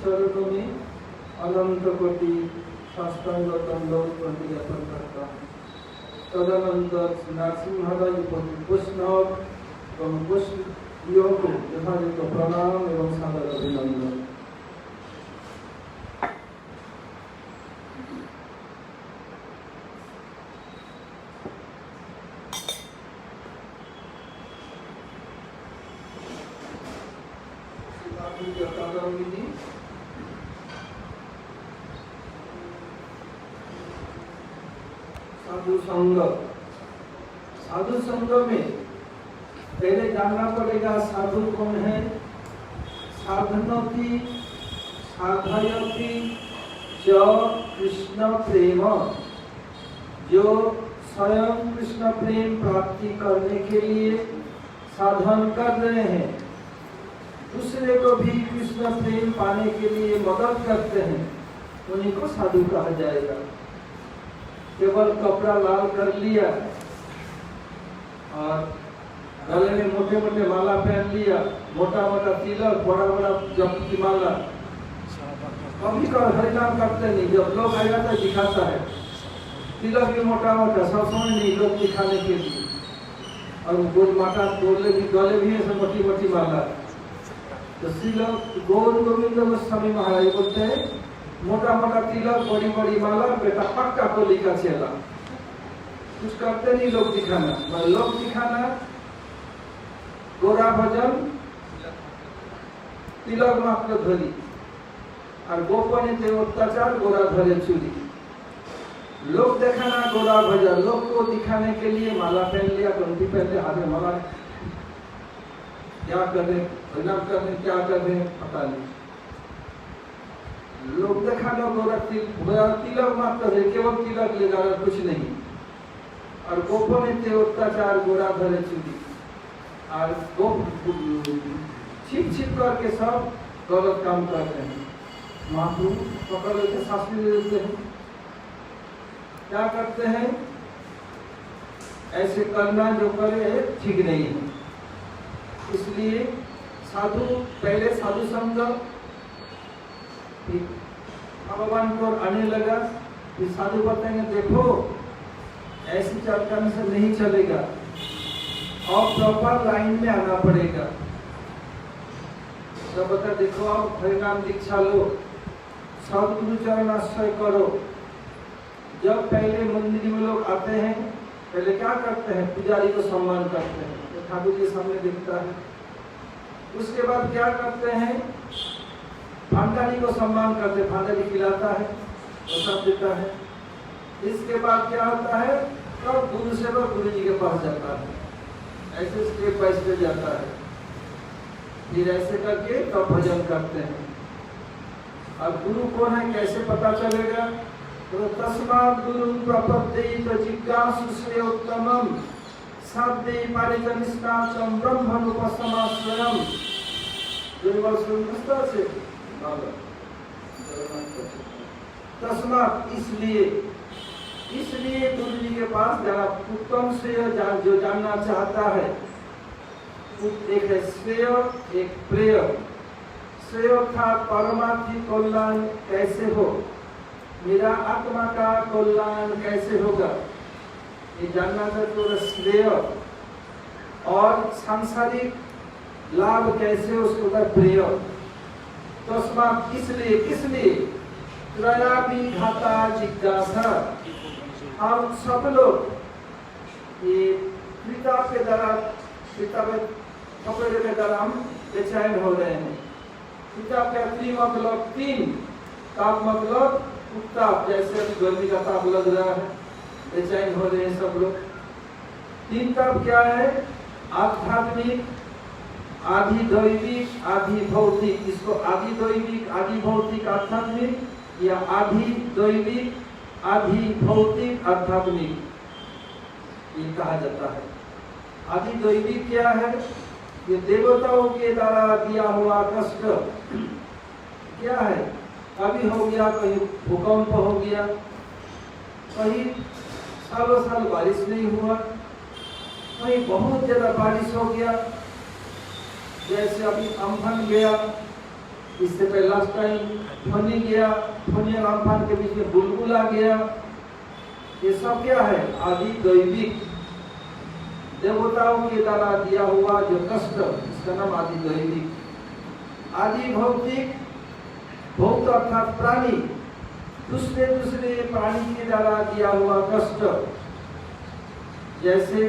चरणों में अनंत कोटि साष्टांग दंडवत प्रति ज्ञापन करता हूँ। तदनंतर नरसिंहराज वैष्णव एवं वैष्णवियों को यथायथ प्रणाम एवं सादर अभिनंदन। साधु संग में पहले जानना पड़ेगा साधु कौन है। साधनोति साधयति च कृष्ण प्रेम, जो स्वयं कृष्ण प्रेम प्राप्ति करने के लिए साधन कर रहे हैं, दूसरे को भी कृष्ण प्रेम पाने के लिए मदद करते हैं, उन्हीं को साधु कहा जाएगा। केवल कपड़ा लाल कर लिया और गले में मोटे मोटे माला पहन लिया, मोटा मोटा तिलक, बड़ा बड़ा जप की माला, कभी कर हरिनाम करते नहीं। जब लोग आएगा तो दिखाता है, तिलक भी मोटा मोटा, सब समय नहीं, लोग दिखाने के लिए। और गोद माता गले भी ऐसे मोटी मोटी माला। तो श्री गौर गोविंद गोस्वामी महाराज बोलते हैं, मोटा मोटा तिलक, बड़ी बड़ी माला, बेटा पक्का कोली का चेला। कुछ करते नहीं लोग दिखाना, लोग दिखाना, गोरा भजन, तिलक मात्र धरी, और गोपनीय अत्याचार, गोरा धरे चूरी। लोग दिखाना गोरा भजन, लोग को दिखाने के लिए माला पहन लिया, कंठी पहन लिया, हाथ में माला, क्या कर रहे, भजन कर रहे, क्या कर रहे पता नहीं। लोग दिखाना गोरा तिलक मात्र है, केवल तिलक लेगा, कुछ नहीं। और गोपनीय अत्याचार, गोरा धरे चूड़ी, और छिप छिप करके सब गलत काम करते हैं। महाप्रभु पकड़ लेते, शास्त्री दे देते हैं। क्या करते हैं? ऐसे करना जो करे ठीक नहीं है। इसलिए साधु, पहले साधु संग भगवान को आने लगा, फिर साधु बताएंगे देखो ऐसी चर्चा से नहीं चलेगा, और प्रॉपर लाइन में आना पड़ेगा। सब बता देखो, आप हरिनाम दीक्षा लो, सदगुरु चरण आश्रय करो। जब पहले मंदिर में लोग आते हैं, पहले क्या करते हैं? पुजारी को सम्मान करते हैं, तो ठाकुर जी सामने दिखता है। उसके बाद क्या करते हैं? भांडारी को सम्मान करते, भांडारी खिलाता है, प्रसाद देता है। इसके बाद क्या होता है? तब गुरु सेवक गुरु जी के पास जाता है, ऐसे स्टेप बाय स्टेप जाता है। फिर ऐसे करके तब भजन करते हैं। अब गुरु कौन है, कैसे पता चलेगा? तो तस्मात् गुरु प्रपद्ये तो जिज्ञासु श्रेयोत्तमम् साध्ये पारिजनिष्ठाचं ब्रह्मनुपसमाश्रयम्। से तस्मात् इसलिए गुरु जी के पास जाना उत्तम श्रेय, जो जानना चाहता है। एक है श्रेय, एक प्रेय। श्रेय अर्थात परमात्मिक कल्याण कैसे हो, मेरा आत्मा का कल्याण कैसे होगा, ये जानना चाहते हो श्रेय। और सांसारिक लाभ कैसे, उसको का प्रेय। तस्मात् इसलिए, किसलिए? त्रयापि घाता जिज्ञासा। हम सब लोग ये पिता के द्वारा, पिता के कपड़े के द्वारा हम बेचैन हो रहे हैं। पिता का मतलब 3 ताप, मतलब उत्ताप, जैसे अभी गर्मी का ताप लग रहा है, बेचैन हो रहे हैं सब लोग। 3 ताप क्या है? आध्यात्मिक, आदि दैविक, आदि भौतिक। इसको आदि दैविक, आदि भौतिक, आध्यात्मिक, या आदि दैविक, आदि भौतिक, आध्यात्मिक, ये कहा जाता है। आदि दैविक क्या है? ये देवताओं के द्वारा दिया हुआ कष्ट क्या है? अभी हो गया, कहीं भूकंप हो गया, कहीं सालों साल बारिश नहीं हुआ, कहीं बहुत ज्यादा बारिश हो गया, जैसे अभी अम्फन गया, इससे पहले लास्ट टाइम फनी गया, फनी और अम्फान के बीच में बुलबुल आ गया। ये सब क्या है? आदि दैविक, देवताओं के द्वारा दिया हुआ जो कष्ट, इसका नाम आदि दैविक। आदि भौतिक, भौत अर्थात प्राणी, दूसरे दूसरे प्राणी के द्वारा दिया हुआ कष्ट। जैसे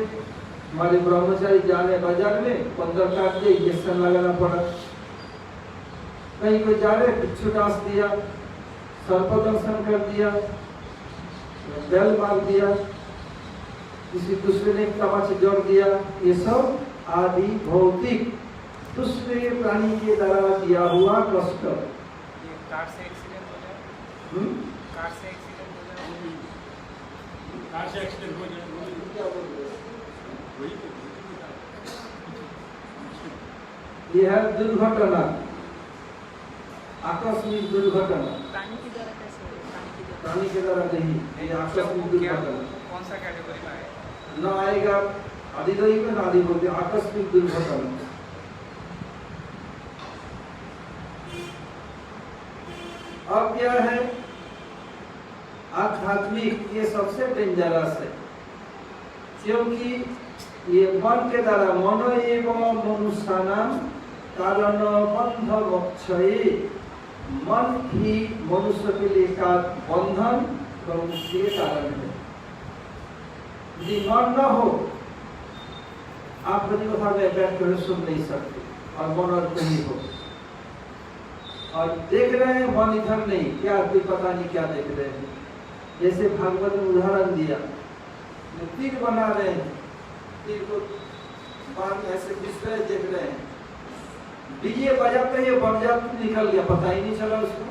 हमारे ब्रह्मचारी जाने बाजार में 15 काट के इंजेक्शन लगाना पड़ा, कहीं कोई जा रहे बिच्छू डांस दिया, सर्पदंशन कर दिया, बैल मार दिया, किसी दूसरे ने तमाचे जोड़ दिया। ये सब आदि भौतिक दूसरे प्राणी के द्वारा दिया हुआ कष्ट। कार से एक्सीडेंट हो जाए, कार से एक्सीडेंट हो जाए, कार से एक्सीडेंट हो जाए, क्या बोल रहे हो? यह है दुर्घटना, आकस्मिक दुर्घटना। प्राणी की द्वारा कैसे हो? प्राणी के द्वारा नहीं, ये आकस्मिक दुर्घटना कौन सा कैटेगरी में आएगा? न आएगा अधिदैव में, आदि बोलते आकस्मिक दुर्घटना। अब क्या है? आध्यात्मिक, ये सबसे डेंजरस है, क्योंकि ये मन के द्वारा, मनो एवं मनुष्यानाम कारण बंध मोक्षये, मन ही मनुष्य के लिए का बंधन और मुक्ति के कारण है। यदि मन न हो, आप बड़ी कथा में बैठ कर सुन नहीं सकते, और मन और नहीं हो, और देख रहे हैं मन इधर नहीं, क्या कोई पता नहीं क्या देख रहे हैं। जैसे भागवत में उदाहरण दिया, तीर बना रहे हैं, तीर को बाण ऐसे बिस्तर देख रहे हैं, डीजे बजाते ही बन जाते निकल गया, पता ही नहीं चला उसको।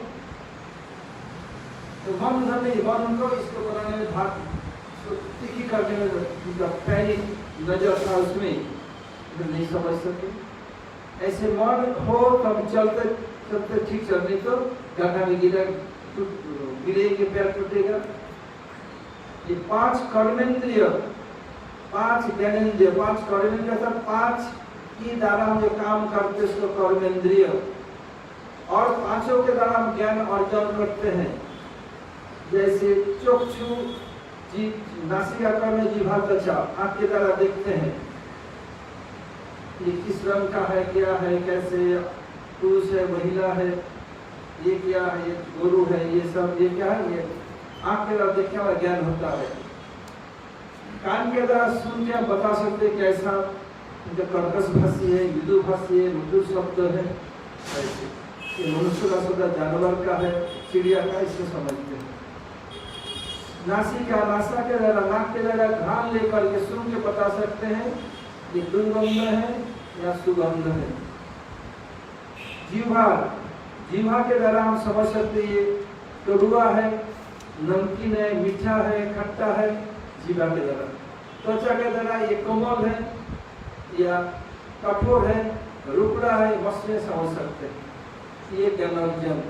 तो मन उधर नहीं, मन उनको इसको बनाने में भाग तीखी करने में पहली नजर था उसमें, नहीं समझ सके। ऐसे मन हो तब चलते चलते ठीक चल, नहीं तो गड्ढा में गिरेंगे, पैर टूटेगा। ये 5 कर्मेंद्रिय, 5 ज्ञानेंद्रिय, 5 कर्मेंद्रिय था, 5 की द्वारा हम जो काम करते उसको कर्मेंद्रिय, और 5 के द्वारा हम ज्ञान अर्जन करते हैं। जैसे चक्षु, नासिका कर्म, जिह्वा त्वचा, आँख के द्वारा देखते हैं ये किस रंग का है, क्या है, कैसे, पुरुष है, महिला है, ये क्या है, ये गुरु है, ये सब ये क्या है, ये आँख के द्वारा देखने वाला ज्ञान होता है। कान के द्वारा सुन के आप बता सकते कैसा जो कर्कश भाषी है, मृदु भाषी है, मृदु शब्द है, ऐसे ये मनुष्य का शब्द जानवर का है, चिड़िया का, इसको समझते हैं। नासिका, नासा के द्वारा, नाक के द्वारा घ्राण लेकर ये सुन के बता सकते हैं ये दुर्गंध है या सुगंध है। जीवा, जीवा के द्वारा हम समझ सकते हैं ये कड़वा है, नमकीन है, मीठा है, खट्टा है, जीवा के द्वारा। त्वचा के द्वारा ये कोमल है या कठोर है, रुकड़ा है, मसले समझ सकते हैं, ये ज्ञानार्जन।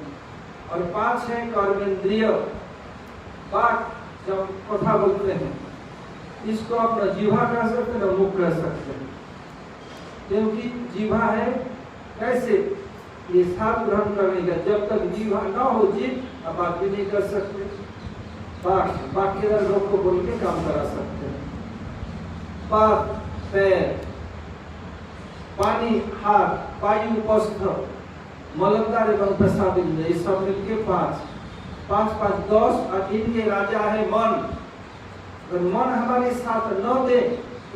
और 5 है कर्मेंद्रिय, बात जब कथा बोलते हैं, इसको अपना जीवा कह सकते हैं, मुख कह सकते हैं, क्योंकि जीवा है कैसे ये साथ ग्रहण करने का, जब तक जीवा ना हो जीव अब बात भी नहीं कर सकते। बाकी लोग को बोल के काम करा सकते हैं। पाद, पैर, पानी, हाथ, वायु, उपस्थ, मलद्वार एवं पेशाब इंद्रिय, ये सब मिलके 5 5 5 10, और इनके राजा है मन। अगर मन हमारे साथ न दे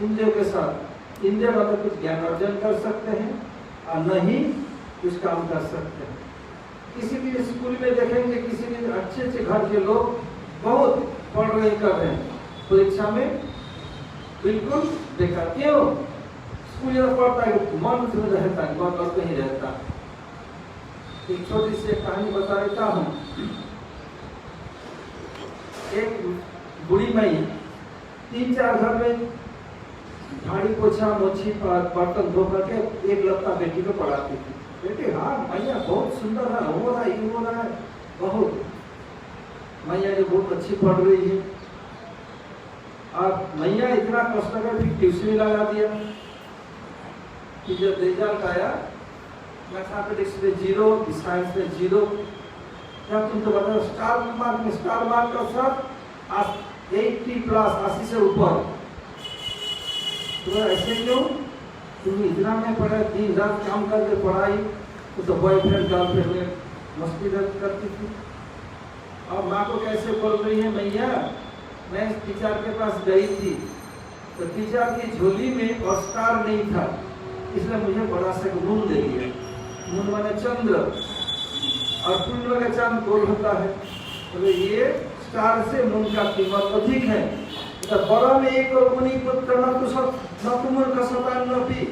इंद्रियों के साथ, इंद्रिय मतलब कुछ ज्ञान अर्जन कर सकते हैं और नहीं कुछ काम कर सकते हैं। किसी भी स्कूल में देखेंगे, किसी भी अच्छे अच्छे घर के लोग बहुत पढ़ रहे कर रहे हैं, परीक्षा में बिल्कुल बेकार। क्यों? स्कूल में पढ़ता है, मन उसमें रहता है, मन और कहीं रहता। एक छोटी सी कहानी बता देता हूँ। एक बुढ़ी माई 3-4 घर में झाड़ी पोछा मोछी बर्तन धो करके एक लत्ता बेटी को पढ़ाती थी। बेटी हाँ मैया बहुत सुंदर है, हो रहा है, ये हो रहा है, बहुत मैया जो बहुत अच्छी पढ़ रही है। अब मैया इतना कष्ट कर भी ट्यूशन लगा दिया कि जब रिजल्ट आया मैथमेटिक्स में 0, साइंस में 0। क्या तुम तो बताओ स्टार मार्क का साथ 80 से ऊपर। तो ऐसे क्यों? तुम इतना में पढ़ा, दिन रात काम करके पढ़ाई, तो बॉयफ्रेंड गर्लफ्रेंड में मस्ती करती थी। और माँ को कैसे बोल रही है, मैया मैं टीचर के पास गई थी तो टीचर की झोली में और स्टार नहीं था, इसलिए मुझे बड़ा सा मून दे दिया। मून माने चंद्र, और पूर्ण का चांद गोल होता है, तो ये स्टार से मून का कीमत अधिक है। तो बड़ा में एक और मुनि पुत्र न तुमर का सतान्नपि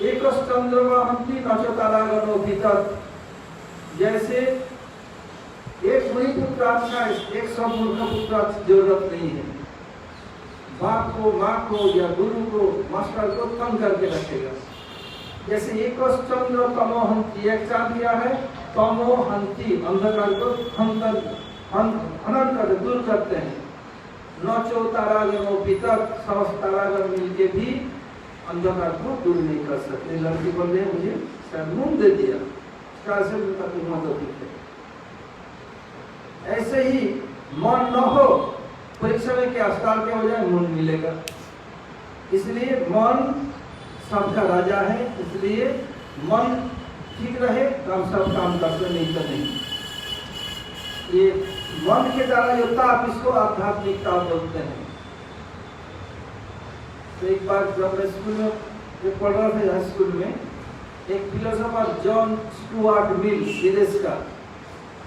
एक चंद्रमा हंती न च तारागणो भीतर। जैसे एक मुनि पुत्र अच्छा है, एक सब मूर्ख पुत्र अच्छी जरूरत नहीं है। बाप को, माँ को या गुरु को, मास्टर को तंग करके रखेगा। जैसे एक चंद्र तमो हंती, एक चांद दिया है तमो हंती, अंधकार को हनन कर दूर करते हैं। नचो तारागणो भीतर, समस्त तारागण मिलके भी अंधकार को दूर नहीं कर सकते। लड़की बोल रही है मुझे शायद मून दे दिया, स्टार से उनका कीमत अधिक है। ऐसे ही मन न हो, परीक्षा में क्या स्टार के हो जाए मून मिलेगा। इसलिए मन सबका राजा है, इसलिए मन ठीक रहे तो हम सब काम करते, नहीं तो नहीं। ये मन के द्वारा जो ताप, इसको आध्यात्मिकता बोलते हैं। तो एक बार जब मैं स्कूल में पढ़ रहा था, हाई स्कूल में, एक फिलोसोफर जॉन स्टुअर्ट मिल विदेश का,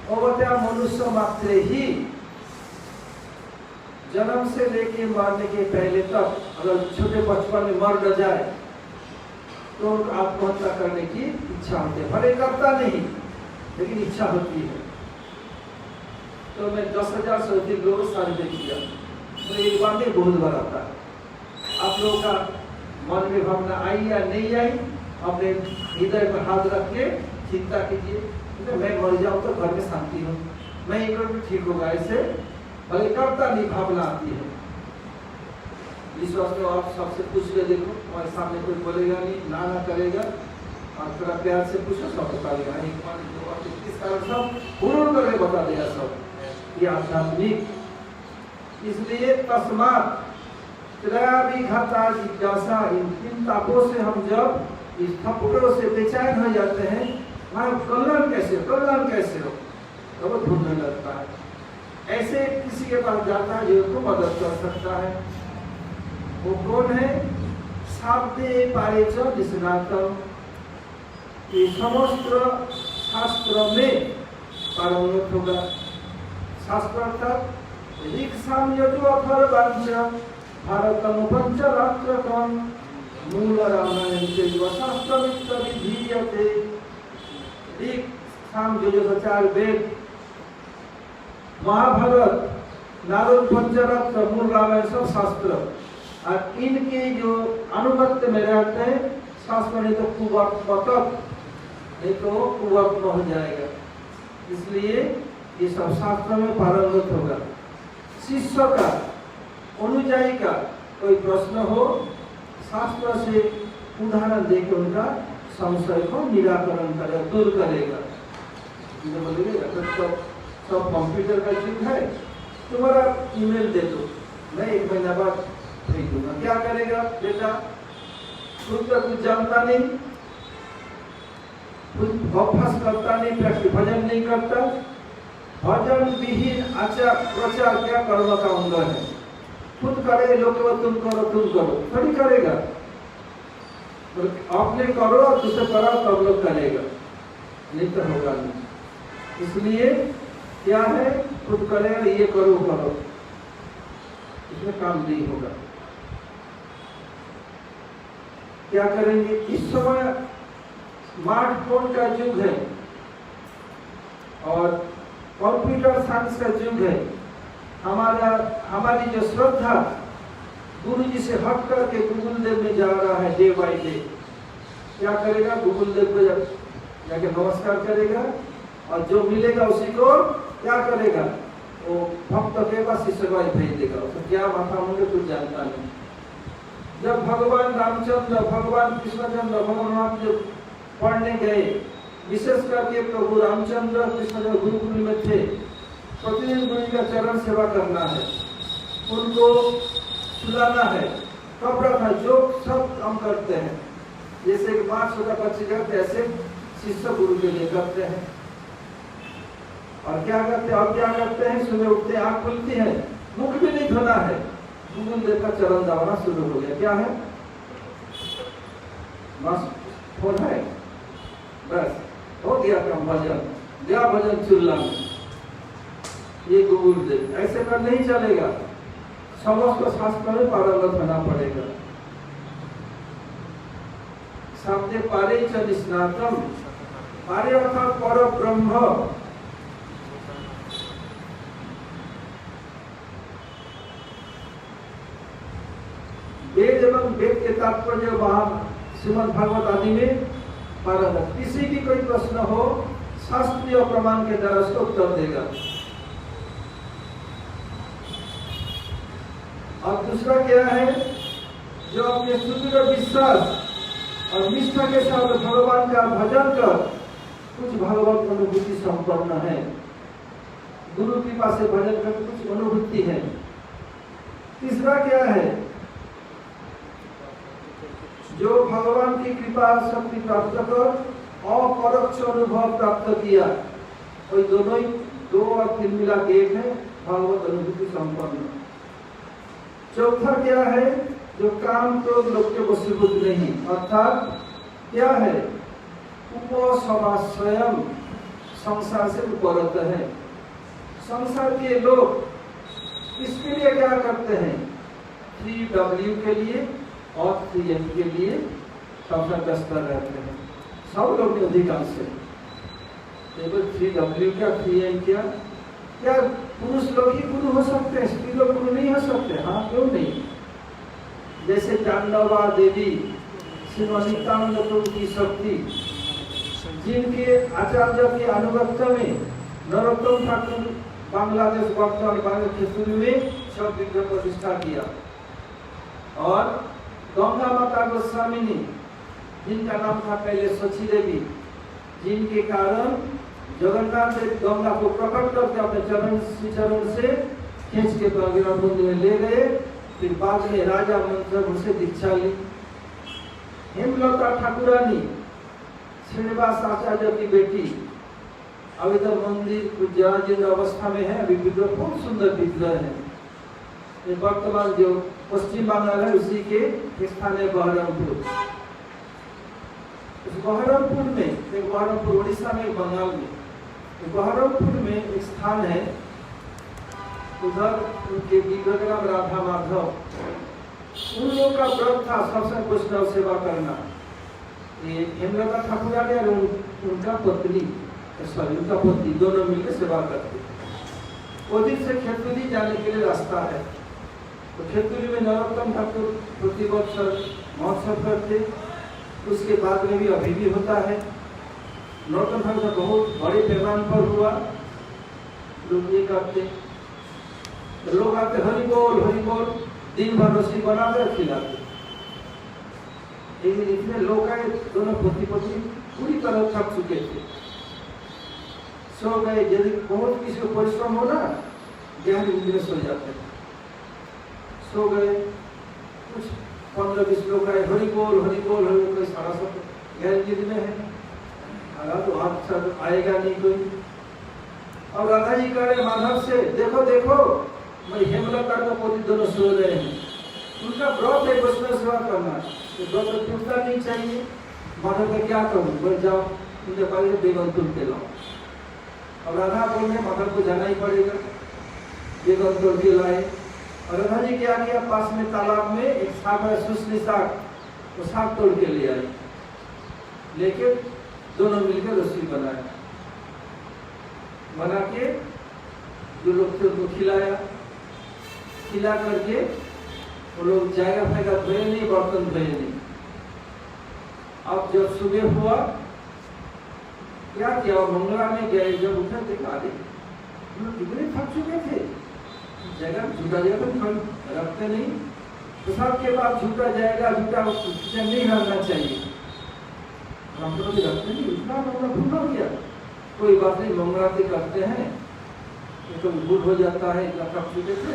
वो बताया मनुष्य मात्र ही जन्म से लेके मरने के पहले तक अगर छोटे बचपन में मर न जाए तो आत्महत्या करने की इच्छा होती है। भले करता नहीं, लेकिन इच्छा होती है। तो मैं 10,000 से अधिक लोगों सारे देख लिया, तो एक बात नहीं बहुत बार आता है। आप लोगों का मन में भावना आई या नहीं आई, अपने हृदय पर हाथ रख के चिंता कीजिए, तो मैं मर जाऊं तो घर में शांति हो, मैं एक बार ठीक होगा। ऐसे भले करता नहीं भावना आती है। विश्वास में आप सबसे पूछ के देखो, हमारे सामने कोई बोलेगा नहीं, ना करेगा, और थोड़ा प्यार से पूछो, सब बता देगा। एक बार दो बार किस कारण सब पूर्ण करके बता देगा सब। ये आध्यात्मिक, इसलिए तस्मात त्रयाभिघाता जिज्ञासा, इन तापों से हम जब इस थप्पड़ों से बेचैन हो जाते हैं, हमारा कल्याण कैसे हो, तो वो ढूंढने लगता है। ऐसे किसी के पास जाता है जो उसको मदद कर सकता है। वो कौन है? शाब्दे पारे च निष्णातम, ये समस्त शास्त्र में पारंगत होगा। शास्त्र अर्थात ऋक् साम यजु अथर्वांच भारतम पंचरात्रकम मूल रामायण से शास्त्रमित विधीयते। ऋक् साम जो 4 वेद, महाभारत, नारद पंचरत्न, मूल रामायण सब शास्त्र, और इनके जो अनुगत्य में रहते हैं शास्त्र, नहीं तो कुवक्त, नहीं तो कुवक्त हो जाएगा। इसलिए ये सब शास्त्र में पारंगत होगा। शिष्य का, अनुयायी का कोई प्रश्न हो, शास्त्र से उदाहरण देकर उनका संशय को निराकरण करेगा, दूर करेगा। बोलेगा तो कंप्यूटर का युग है, तुम्हारा ईमेल दे दो, मैं 1 महीना बाद भेज दूंगा। क्या करेगा बेटा? खुद का कुछ जानता नहीं, कुछ अभ्यास करता नहीं, प्रैक्टिस भजन नहीं करता। भजन विहीन आचार प्रचार क्या कर्म का अंग है। खुद करे लोग को तुम करो, थोड़ी करेगा। आपने करो और दूसरे करो तब लोग करेगा, नहीं तो होगा नहीं। इसलिए क्या है, खुद करेगा, ये करो, इसमें काम नहीं होगा। क्या करेंगे? इस समय स्मार्टफोन का युग है और कंप्यूटर साइंस का युग है। हमारी जो श्रद्धा गुरु जी से हट करके गूगल देव में जा रहा है डे बाई डे। क्या करेगा? गूगल देव को जाके नमस्कार करेगा और जो मिलेगा उसी को क्या करेगा? वो भक्त के पास शिष्य को भेज देगा। उसको क्या माथा मुंडे कुछ जानता नहीं। जब भगवान रामचंद्र, भगवान कृष्णचंद्र, भगवान जब पढ़ने गए, विशेष करके प्रभु रामचंद्र कृष्णचंद्र गुरुकुल में थे, प्रतिदिन गुरु का चरण सेवा करना है, उनको सुलाना है, कपड़ा था, जो सब काम करते हैं, जैसे कि 5 छोटा बच्चे करते ऐसे शिष्य गुरु के लिए करते हैं। और क्या करते हैं, और क्या करते हैं, सुबह उठते हैं, आँख खुलती है, मुख भी नहीं धोना है, गुरु देव का चरण दबाना शुरू हो गया। क्या है, बस फोन है, बस हो गया काम, भजन गया, भजन चुल्ला में, ये गुरुदेव। ऐसे कर नहीं चलेगा, समस्त शास्त्र में पारंगत होना पड़ेगा। शब्दे पारे च निष्णातम, पारे अर्थात पर ब्रह्म, वेद एवं वेद के तात्पर्य वहां श्रीमद् भागवत आदि में पारंगत। किसी की कोई प्रश्न हो, शास्त्रीय प्रमाण के द्वारा उसको उत्तर देगा। और दूसरा क्या है, जो अपने सुदृढ़ विश्वास और निष्ठा के साथ भगवान का भजन कर कुछ भगवत अनुभूति संपन्न है, गुरु कृपा से भजन कर कुछ अनुभूति है। तीसरा क्या है, जो भगवान की कृपा शक्ति प्राप्त कर अपरोक्ष अनुभव प्राप्त किया, कोई दोनों ही 2 और 3 मिला के एक है, भगवत अनुभूति संपन्न। चौथा क्या है, जो काम क्रोध लोग के वशीभूत नहीं, अर्थात क्या है, उपसमा स्वयं संसार से उपरत है। संसार के लोग इसके लिए क्या करते हैं, 3W के लिए और 3M के लिए संसार व्यस्त रहते हैं, सब लोग ने अधिकांश से। 3W क्या, 3M क्या, क्या पुरुष लोग ही गुरु हो सकते हैं, स्त्री लोग गुरु नहीं हो सकते? हाँ, क्यों नहीं। जैसे जाह्नवा देवी, श्रीमद् नित्यानंद प्रभु की शक्ति, जिनके आचार्य के अनुगत्य में नरोत्तम ठाकुर बांग्लादेश वर्तमान बांग्लादेश में 6 विग्रह प्रतिष्ठा किया, और गंगा माता गोस्वामिनी, जिनका नाम था पहले सची देवी, जिनके कारण जगन्नाथ देव गंगा को प्रकट करके अपने चरण से खींच के कुंज में ले गए। फिर बाद में राजा मंत्र से दीक्षा ली। हेमलता ठाकुरानी, श्रीनिवास आचार्य की बेटी, अभी तक मंदिर जीर्ण अवस्था में है, अभी विग्रह बहुत सुंदर विग्रह है। ये वर्तमान जो पश्चिम बंगाल है उसी के स्थान है बहरमपुर। उस बहरमपुर में, बहरमपुर उड़ीसा में, बंगाल में, बहरमपुर में एक स्थान है, उधर उनके विग्रह का नाम राधा माधव। उन लोगों का व्रत था सबसे वैष्णव सेवा करना। ये हेमलता ठाकुरानी और उनका पत्नी, सॉरी उनका पति, दोनों मिलकर सेवा करते। उदित से खेतुरी जाने के लिए रास्ता है, तो खेतुरी में नरोत्तम ठाकुर प्रतिवर्ष महोत्सव करते। उसके बाद में भी अभी भी होता है। नरोत्तम ठाकुर बहुत बड़े पैमाने पर हुआ, लोग ये करते, लोग आते हरि बोल, दिन भर रस्सी बना कर खिलाते। इतने लोग आए, दोनों पति पत्नी पूरी तरह थक चुके थे, सो गए। यदि बहुत किसी को परिश्रम हो ना, गहरी नींद में सो जाते, सो गए। कुछ 15-20 लोग आए, हरि बोल, कोई सारा सब गहरी नींद में है, तो आप आएगा नहीं कोई। और राधा जी कह रहे माधव से, देखो मैं हेमलता का पति दोनों सो रहे हैं, उनका व्रत है वैष्णव सेवा करना, तो व्रत टूटना नहीं चाहिए। माधव का क्या करूँ, बोल जाओ उनके पास बेगन तुल के लाओ। अब राधा बोल रहे माधव को जाना ही पड़ेगा, बेगन तोड़ के लाए। और राधा जी क्या किया, पास में तालाब में एक साग है, सुसनी साग, वो साग तोड़ के ले आए, लेके दोनों मिलकर रस्सी बनाए, बना के जो लोग थे उनको खिला करके वो लोग जाएगा फायगा धोए नहीं, बर्तन धोए नहीं। अब जब सुबह हुआ, क्या किया, मंगला में गए, जब उठे देखा कितने थक चुके थे, जगह जगह पर रखते नहीं, पेशाब के बाद झूठा जाएगा, झूठा नहीं रहना चाहिए। हम तो भी रखते नहीं, इतना मामला भूल हो गया, कोई बात नहीं, मंगलाते करते हैं, ये तो भूल हो जाता है, इतना कब छूटे थे,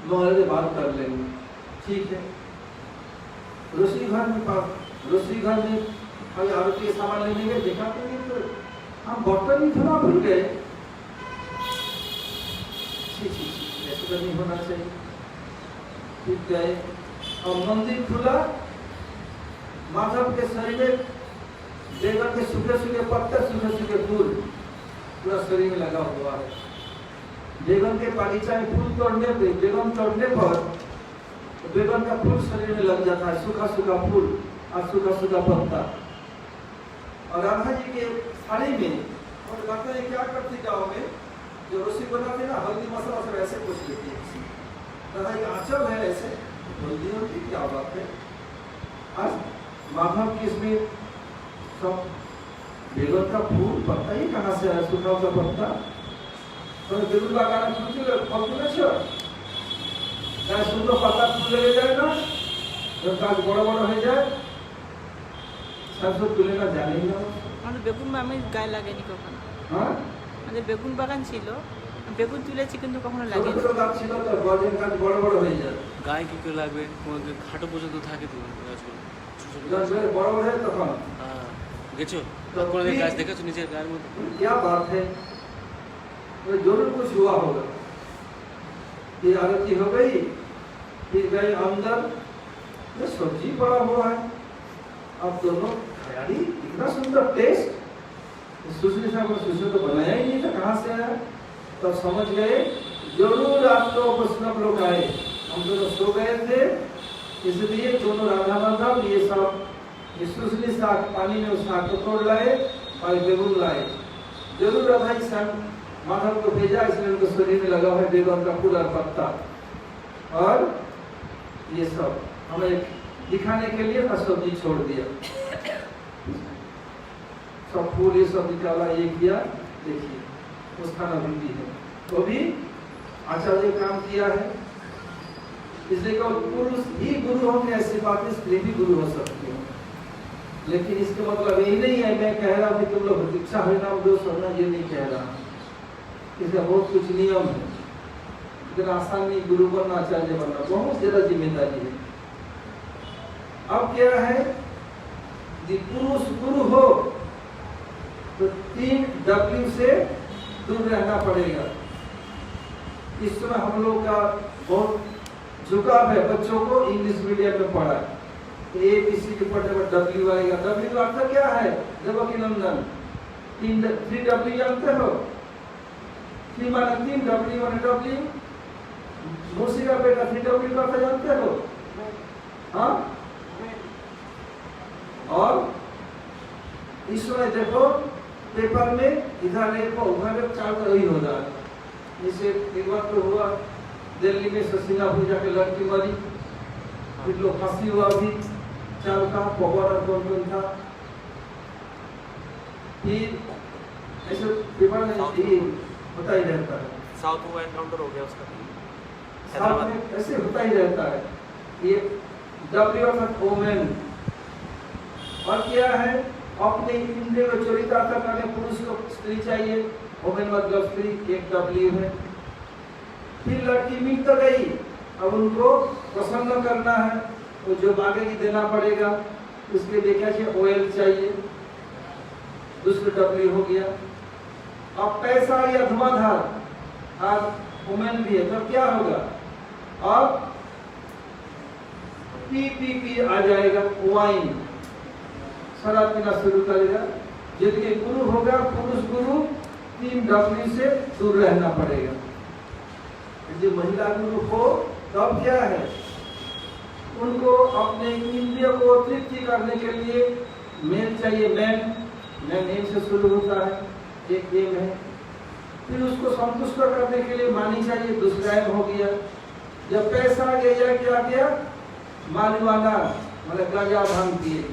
मंगलाते बात कर लेंगे, ठीक है। रसोई घर में अगर आरती के सामान लेने गए, देखा तो नहीं, तो हम बर्तन ही धोना भूल गए, ऐसे तो नहीं होना चाहिए। फिर गए और मंदिर खुला, माधव के शरीर में बेगन के सूखे सूखे पत्ते, सूखे सूखे फूल पूरा शरीर में लगा हुआ है। बेगन के बगीचा में फूल तोड़ने पे, बेगन तोड़ने पर तो बेगन का फूल शरीर में लग जाता है, सूखा सूखा फूल और सूखा सूखा पत्ता। और राधा जी के थाली में और लगता है क्या करती गाँव में जो रोटी बनाते ना, हल्दी मसाला सब ऐसे कुछ लेती है, राधा जी आंचल है ऐसे हल्दी होती, क्या बात है। आज माधव की इसमें सब बेगन का फूल पत्ता ही कहाँ से आया, सूखा हुआ पत्ता, तो बेगन लगाना फल छो ना, सुंदर पत्ता फूल लगे जाए ना, जब गाछ बड़ा बड़ा हो जाए सब तुले ना जाने ही ना। আমাদের বেগুন আমি গায়ে লাগাইনি কখনো। हाँ আমাদের বেগুন বাগান ছিল, বেগুন তুলেছি কিন্তু কখনো ছোট লাগাইনি। ছোট গাছ ছিল তো গজের গাছ বড় বড় হয়ে যায়, গায়ে কি করে লাগবে, তোমাদের খাটো পর্যন্ত থাকে তো গাছগুলো, ছোট ছোট গাছ গাছ। বড় বড় হয় তখন। হ্যাঁ, গেছো কোনোদিন গাছ দেখেছো নিজের গায়ের মতো? क्या बात है, तो जरूर कुछ हुआ होगा। ये आरती हो गई, फिर गए अंदर, ये सब्जी पड़ा हुआ है, अब दोनों हरियाली, इतना सुंदर टेस्ट, सुश्री साहब ने सुश्री तो बनाया ही नहीं था, कहाँ से आया, तब समझ गए जरूर आप तो वैष्णव लोग आए, हम दोनों सो गए थे, इसलिए दोनों राधा माधव ये सब सुश्री साग पानी में उस साग को तोड़ लाए और बेगुन लाए, जरूर राधा जी संग माधव को भेजा, इसलिए उनके शरीर में लगा हुआ है बेगन का फूल और पत्ता, और ये सब हमें दिखाने के लिए ना सब्जी छोड़ दिया, सब फूल ये सब निकाला, ये किया, देखिए उस खाना भी है, तो भी आचार्य काम किया है। इसलिए पुरुष ही गुरु होंगे, ऐसी बातें स्त्री भी गुरु हो सकती है, लेकिन इसका मतलब यही नहीं है मैं कह रहा हूँ कि तुम लोग दीक्षा हरिनाम दो सुनना, ये नहीं कह रहा, इसका बहुत कुछ नियम है, इतना आसान नहीं गुरु बनना, आचार्य बनना, बहुत ज्यादा जिम्मेदारी है। अब क्या है कि पुरुष गुरु हो तो 3 W से दूर रहना पड़ेगा। इस समय हम लोग का बहुत झुकाव है, बच्चों को इंग्लिश मीडियम में पढ़ा, ABC के पढ़ने पर W आएगा, W का अर्थ क्या है, देवकी नंदन, 3 W जानते हो, 3 माना 3, W माने W, मूसी का बेटा 3 W का अर्थ जानते हो, हाँ, और इस समय देखो पेपर में इधर देखो उधर चारों तरफ ही हो रहा है, जैसे एक बार तो हुआ दिल्ली में सिंगापुर जाके लड़की मरी, फिर लोग फांसी हुआ भी, चारों का पकवाना कौन था, फिर ऐसे पेपर में होता ही रहता है, साउथ में एनकाउंटर हो गया उसका, साउथ में ऐसे होता ही रहता है। ये W अर्थात वोमेन, और क्या है अपने इंद्रिय को चरितार्थ करने पुरुष को स्त्री चाहिए, वोमेन मतलब स्त्री, एक W है। फिर लड़की मिल तो गई, अब उनको प्रसन्न करना है, तो जो मांगेगी देना पड़ेगा, उसके लिए क्या चाहिए, ऑयल चाहिए, दूसरे W हो गया। अब पैसा या धुआंधार, आज वोमेन भी है, तो क्या होगा, अब P आ जाएगा, वाइन, शराब पीना शुरू करेगा। यदि गुरु होगा, पुरुष गुरु, 3 W से दूर रहना पड़ेगा। यदि महिला गुरु हो तब क्या है, उनको अपने इंद्रियों को तृप्ति करने के लिए मेल चाहिए, मैन से शुरू होता है, एक एम है। फिर उसको संतुष्ट करने के लिए मानी चाहिए, दूसरा एम हो गया। जब पैसा आ गया, क्या गया, मानवाना मतलब गांजा भांग पिए,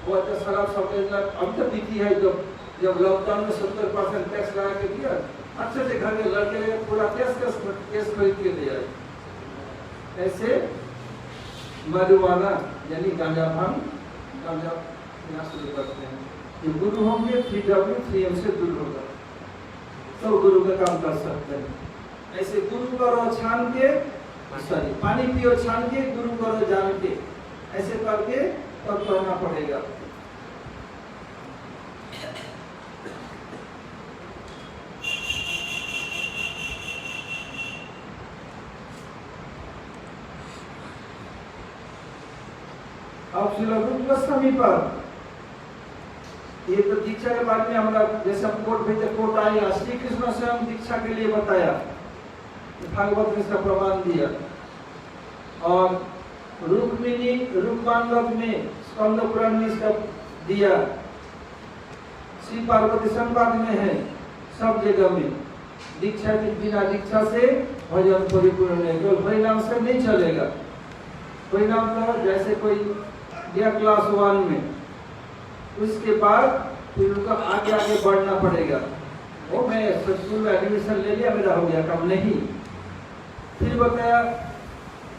वो तो शराब सब अब तक पीती है, जब लॉकडाउन में 70% टैक्स लगा के दिया, अच्छे से घर में लड़के पूरा केस खरीद के ले आए, ऐसे मरुआना यानी गांजा भांग गांजा पीना शुरू करते हैं। जो गुरु होंगे 3W 3M से दूर होगा, तो गुरु का काम कर सकते हैं। ऐसे गुरु करो छान के, सॉरी पानी पियो छान के, गुरु करो जान के, ऐसे करके तब करना पड़ेगा। अब श्रील रूप गोस्वामी पर ये तो दीक्षा के बारे में हमारा जैसे हम कोर्ट भेजे कोर्ट आएगा, श्री कृष्ण स्वयं दीक्षा के लिए बताया, भागवत में इसका प्रमाण दिया। और रुक्मिणी रूपमांगत में स्कंद पुराण में इसका दिया, श्री पार्वती संवाद में है, सब जगह में दीक्षा के बिना दीक्षा से भजन परिपूर्ण है, केवल परिणाम से नहीं चलेगा। परिणाम तो जैसे कोई गया क्लास 1 में, उसके बाद फिर उनका आगे आगे बढ़ना पड़ेगा। वो मैं स्कूल में एडमिशन ले लिया, मेरा हो गया काम नहीं। फिर बताया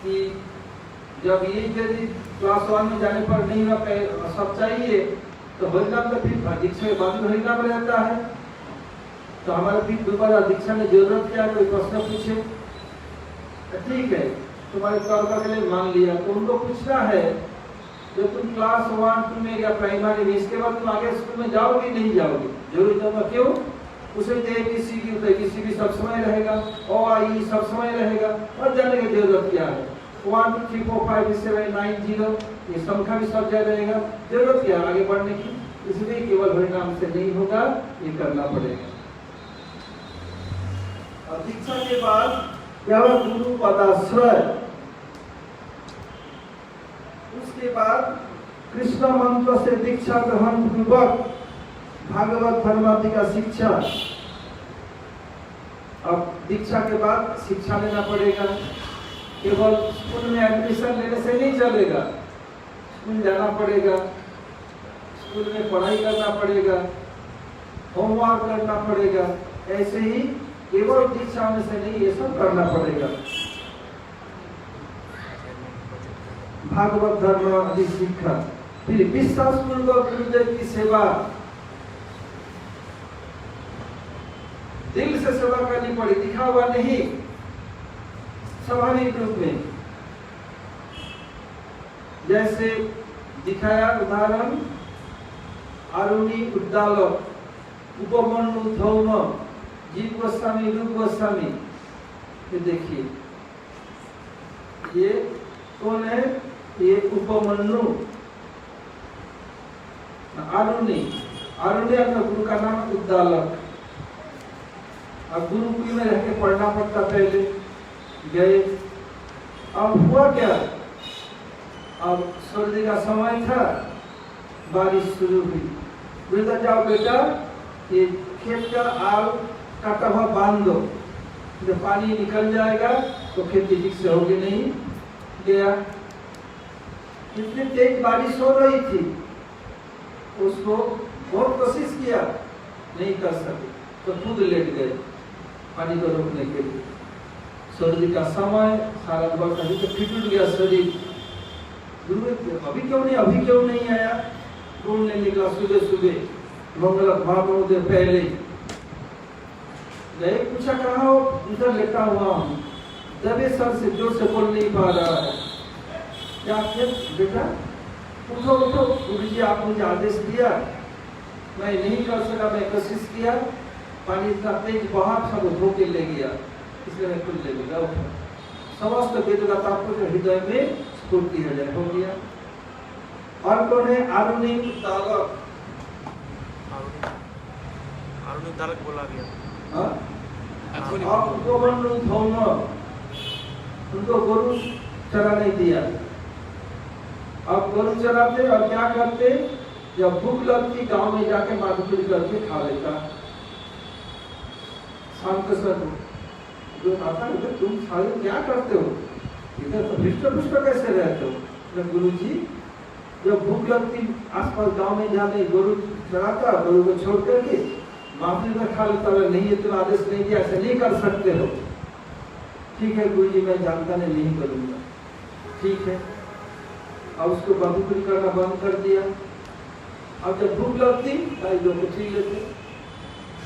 कि जब ये यदि क्लास 1 में जाने पर नहीं ना सब चाहिए तो हरिनाम तो फिर दीक्षा के बाद में हरिनाम रहता है, तो हमारे फिर दोबारा दीक्षा में जरूरत क्या है, कोई प्रश्न पूछे ठीक है तुम्हारे तर्क के लिए मान लिया, तो उनको पूछना है जब तुम क्लास 1 2 में या प्राइमरी में, इसके बाद तुम आगे स्कूल में जाओगे नहीं जाओगे, जरूर जाऊंगा। क्यों? उसे किसी भी सब समय रहेगा, और सब समय रहेगा, और जानने की जरूरत क्या है। 1 2 3 4 5 6 7 9 0 ये संख्या भी सब जगह रहेगा, जरूरत क्या है आगे बढ़ने की। इसलिए केवल हरिनाम से नहीं होगा, ये करना पड़ेगा। और दीक्षा के बाद क्या हुआ? गुरु पदाश्रय। उसके बाद कृष्ण मंत्र से दीक्षा ग्रहण पूर्वक भागवत धर्मादि का शिक्षा। अब दीक्षा के बाद शिक्षा लेना पड़ेगा, केवल स्कूल में एडमिशन लेने से नहीं चलेगा, स्कूल जाना पड़ेगा, स्कूल में पढ़ाई करना पड़ेगा, होमवर्क करना पड़ेगा। ऐसे ही केवल दीक्षा में से नहीं, ये सब करना पड़ेगा। भागवत धर्म आदि शिक्षा, फिर विश्वास पूर्वक गुरुदेव की सेवा, दिल से सेवा करनी पड़ी, दिखा हुआ नहीं, स्वाभाविक रूप में। जैसे दिखाया उदाहरण आरुणी उद्दालक, उपमन्यु धौम, जीव गोस्वामी, रूप गोस्वामी। ये देखिए ये कौन है? ये उपमन्यु। आरुणी अपना गुरु का नाम उद्दालक। अब गुरुकुल में रह के पढ़ना पड़ता, पहले गए। अब हुआ क्या? अब सर्दी का समय था, बारिश शुरू हुई। बेटा जाओ बेटा, ये खेत का आल काटा हुआ बांध दो, जब पानी निकल जाएगा तो खेती ठीक से होगी नहीं। गया, इतनी तेज बारिश हो रही थी, उसको बहुत कोशिश किया, नहीं कर सके, तो खुद लेट गए पानी को रोकने के लिए। सर्दी का समय, सारा वर्ष अभी तो फिट गया शरीर। गुरु अभी क्यों नहीं आया? ढूंढने निकला सुबह सुबह, मंगल महामहोदय पहले गए, पूछा कहाँ हो? इधर लेटा हुआ हूँ। दबे सर से जोर से बोल नहीं पा रहा है। क्या बेटा उठो उठो, गुरु जी आप मुझे आदेश दिया, मैं नहीं कर सका, मैं कोशिश किया, पानी इतना तेज बहा, सब धो के ले गया, इसलिए मैं खुद ले गया। उठो, समस्त वेद का तात्पर्य हृदय में स्फूर्ति हो गया। और कौन है? आरुणी उद्दालक। आरुणी उद्दालक बोला गया। उनको गुरु चरा नहीं दिया। अब गुरु चराते और क्या करते? जब भूख लगती गांव में जाके माधुपुरी करके खा लेता। शाम के समय जो आता है, तुम सारे क्या करते हो? इधर तो हृष्ट कैसे रहते हो? गुरु जी जब भूख लगती आसपास गांव में जाने गुरु चढ़ाता, गुरु को छोड़ करके माफी में खा लेता। नहीं ये तुम आदेश नहीं दिया, ऐसे नहीं कर सकते हो। ठीक है गुरु जी, मैं जानता नहीं करूंगा। ठीक है। अब उसको बंदूक करना बंद कर दिया। अब जब भूख लगती भाई लोग को छीन लेते,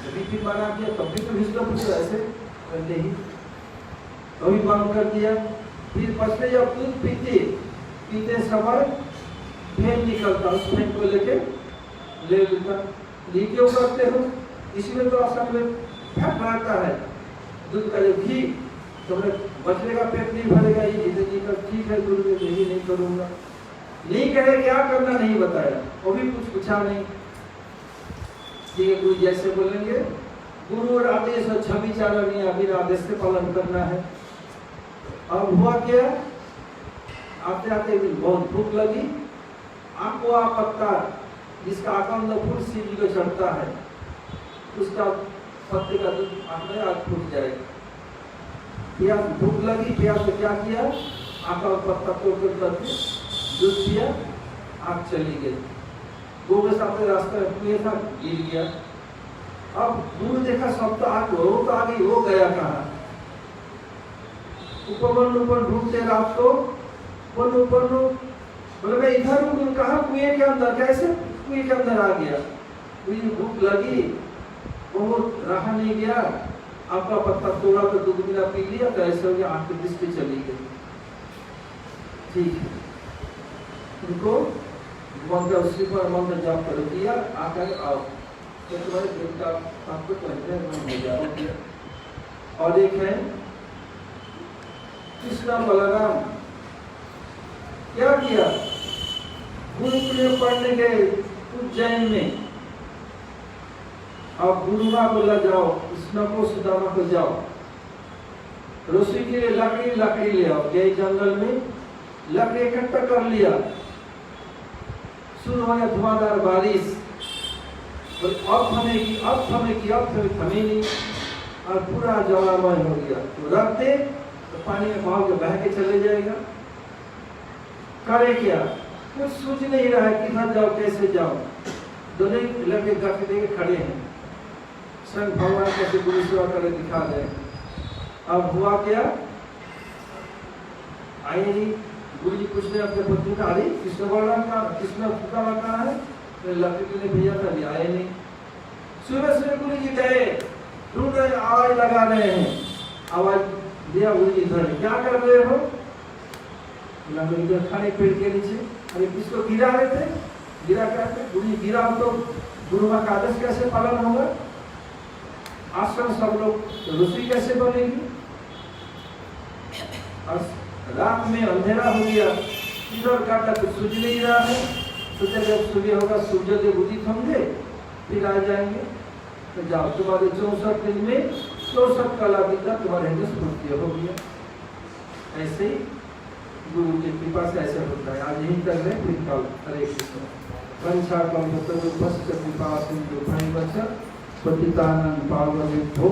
बीपी बना दिया तब भी तो हिस्सा पूछो ऐसे करते ही, अभी बंद कर दिया। फिर पछले जब दूध पीते समय फेन निकलता, उस फेन को लेके ले लेता। ये क्यों करते हो? इसमें तो असल में फैट रहता है, दूध का जो घी, तो बछड़े का पेट नहीं भरेगा, ये जिंदगी का ठीक है, दूध में यही नहीं करूँगा। नहीं कहे क्या करना नहीं बताया, वो भी कुछ पूछा नहीं। ठीक है, गुरु जैसे बोलेंगे, गुरु और आदेश और छवि चालनी अभी आदेश से पालन करना है। अब हुआ क्या, आते आते बहुत भूख लगी, आपको आप पत्ता जिसका आकंद फूल शिव जी को चढ़ता है, उसका पत्ते का दूध आपने आज फूट जाएगा। प्यास भूख लगी, प्यास को क्या किया, आका पत्ता तोड़कर करके दूध पिया, आग चली गई। गो के साथ रास्ते में था, गिर गया। अब दूर देखा सब तो आग हो, तो आगे वो गया कहाँ? ऊपर ढूंढते रात को, ऊपर बोले मैं इधर हूँ, कहाँ? कुएं के अंदर। कैसे कुएं के अंदर आ गया? मुझे भूख लगी, बहुत रहा नहीं गया, आपका पत्ता तोड़ा तो दूध मिला पी लिया, तो ऐसे हो गया, आंख की दृष्टि चली गई। ठीक है, उनको मंत्र उसी पर मंत्र जाप कर दिया, आकर आओ तो तुम्हारे देवता आपको कहते हो जाओगे। और एक है कृष्ण बलराम, क्या किया, गुरुकुल में पढ़ने गए उज्जैन में। अब गुरुमा बोला जाओ, कृष्ण को सुदामा को जाओ, रसोई के लिए लकड़ी ले आओ। गए जंगल में, लकड़ी इकट्ठा कर लिया, शुरू हो गया धुआंधार बारिश। अब थमे नहीं, और पूरा जलामय हो गया। तो रख दे तो पानी में भाग के बह के चले जाएगा। करे क्या, कुछ सूझ नहीं रहा है, किधर जाओ कैसे जाओ। दोनों लड़के गट देके खड़े हैं, स्वयं भगवान कैसे गुरु सेवा करे दिखा दे। अब हुआ क्या, आए नहीं गुरु जी, कुछ ने अपने पत्नी का, अरे कृष्ण बलराम का, कृष्ण सुदामा कहाँ है? तो लकड़ी ने भेजा था, आए नहीं। सुबह गुरु जी गए, ढूंढ रहे, आवाज लगा रहे हैं, आवाज दिया, गुरु जी इधर क्या कर रहे हो? खाने पेड़ के नीचे। अरे किसको गिरा रहे थे? गिरा करते गुरु जी, गिरा तो गुरु का आदेश कैसे पालन होगा? आश्रम सब लोग ऋषि कैसे बनेगी? रात में अंधेरा हो गया, इधर काटा कुछ सूझ नहीं रहा है। सोचा जब सुबह होगा, सूर्योदय उदित होंगे, फिर आ जाएंगे। तो जाओ, तुम्हारे 64 दिन में 64 कला विद्या तुम्हारे अंदर स्फूर्ति हो गया। ऐसे ही गुरु की कृपा से ऐसा होता है। आज यही कर रहे, फिर कल। हरे कृष्ण। पंचा कल्पतरुभ्यश्च कृपा सिंधु भैवच पतितानां पावनेभ्यो